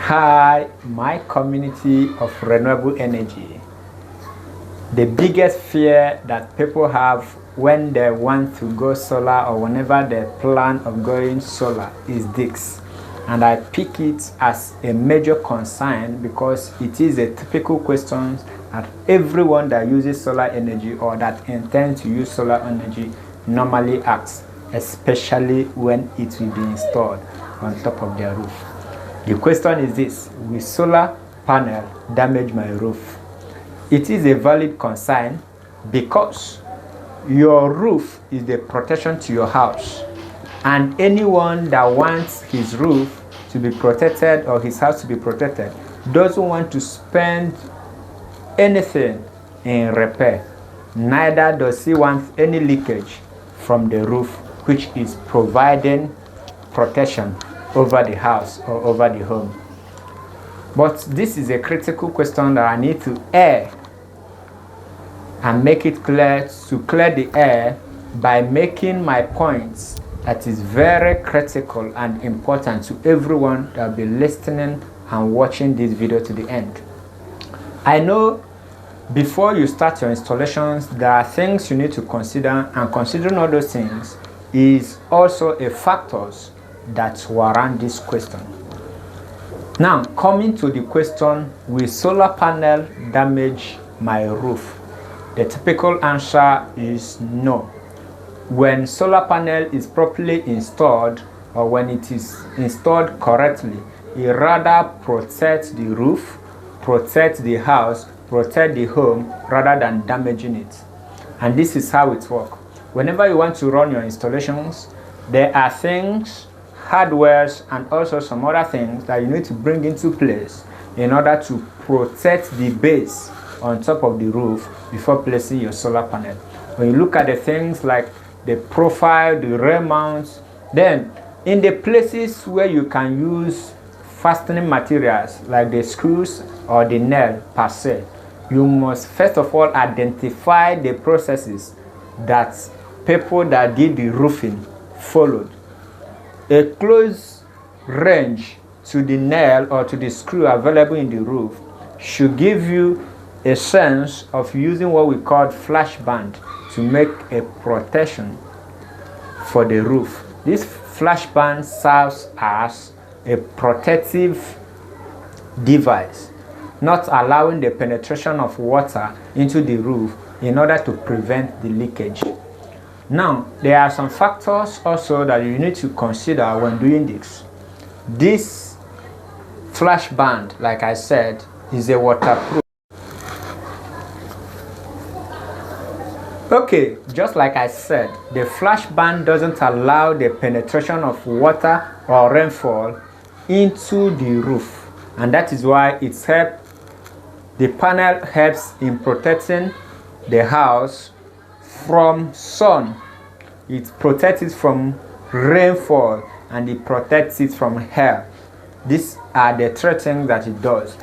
Hi, my community of renewable energy. The biggest fear that people have when they want to go solar or whenever they plan of going solar is this. And I pick it as a major concern because it is a typical question that everyone that uses solar energy or that intends to use solar energy normally asks, especially when it will be installed on top of their roof. The question is this: will solar panel damage my roof? It is a valid concern because your roof is the protection to your house, and anyone that wants his roof to be protected or his house to be protected doesn't want to spend anything in repair. Neither does he want any leakage from the roof, which is providing protection over the house or over the home. But this is a critical question that I need to air and make it clear, to clear the air by making my points that is very critical and important to everyone that will be listening and watching this video to the end. I know before you start your installations, there are things you need to consider, and considering all those things is also a factors that warrant this question. Now, coming to the question, will solar panel damage my roof? The typical answer is no. When solar panel is properly installed, or when it is installed correctly, it rather protects the roof, protects the house, protect the home rather than damaging it. And this is how it works. Whenever you want to run your installations, there are things, hardwares, and also some other things that you need to bring into place in order to protect the base on top of the roof before placing your solar panel. When you look at the things like the profile, the rail mounts, then in the places where you can use fastening materials like the screws or the nail per se, you must first of all identify the processes that people that did the roofing followed. A close range to the nail or to the screw available in the roof should give you a sense of using what we call flash band to make a protection for the roof. This flash band serves as a protective device, not allowing the penetration of water into the roof in order to prevent the leakage. Now, there are some factors also that you need to consider when doing this. This flash band, like I said, is a waterproof. Okay, just like I said, the flash band doesn't allow the penetration of water or rainfall into the roof, and that is why it's the panel helps in protecting the house from sun. It protects it from rainfall and it protects it from hail. These are the three things that it does.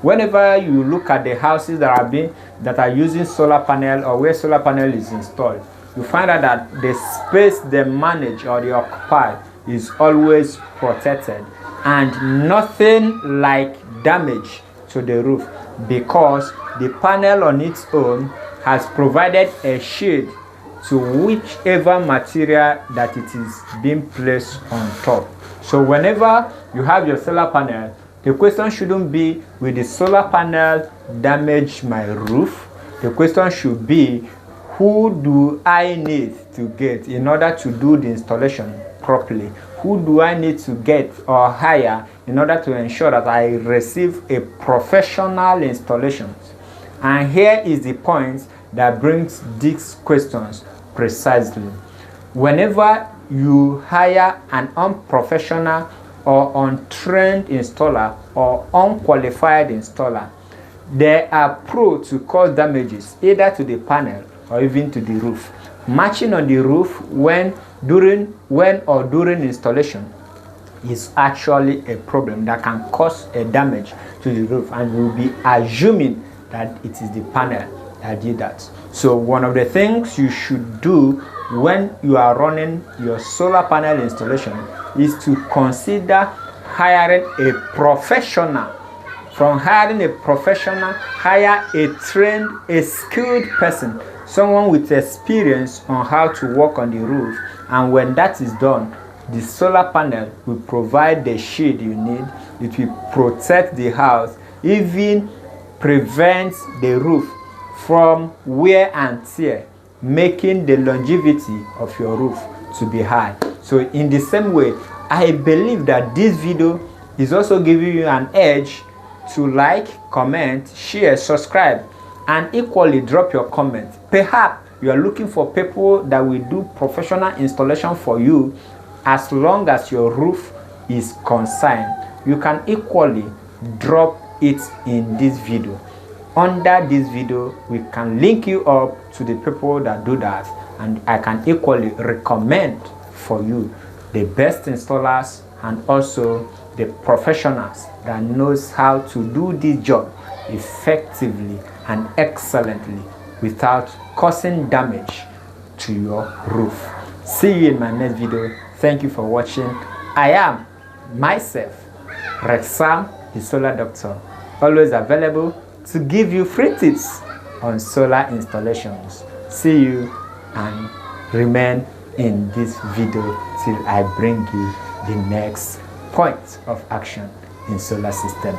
Whenever you look at the houses that are using solar panel or where solar panel is installed, you find out that the space they manage or they occupy is always protected, and nothing like damage to the roof, because the panel on its own has provided a shade to whichever material that it is being placed on top. So whenever you have your solar panel, the question shouldn't be, will the solar panel damage my roof? The question should be, who do I need to get in order to do the installation properly? Who do I need to get or hire in order to ensure that I receive a professional installation? And here is the point that brings these questions precisely. Whenever you hire an unprofessional or untrained installer or unqualified installer, they are prone to cause damages either to the panel or even to the roof. Matching on the roof when or during installation is actually a problem that can cause a damage to the roof, and we'll be assuming that it is the panel that did that. So one of the things you should do when you are running your solar panel installation is to consider hiring a professional. From hiring a professional, hire a trained, a skilled person, someone with experience on how to work on the roof. And when that is done, the solar panel will provide the shade you need. It will protect the house, even prevents the roof from wear and tear, making the longevity of your roof to be high. So in the same way, I believe that this video is also giving you an edge to like, comment, share, subscribe, and equally drop your comment. Perhaps you are looking for people that will do professional installation for you. As long as your roof is concerned, you can equally drop it in this video. Under this video, we can link you up to the people that do that, and I can equally recommend for you the best installers and also the professionals that knows how to do this job effectively and excellently without causing damage to your roof. See you in my next video. Thank you for watching. I am myself, Rexsam, the Solar Doctor, always available to give you free tips on solar installations. See you and remain in this video till I bring you the next point of action in solar system.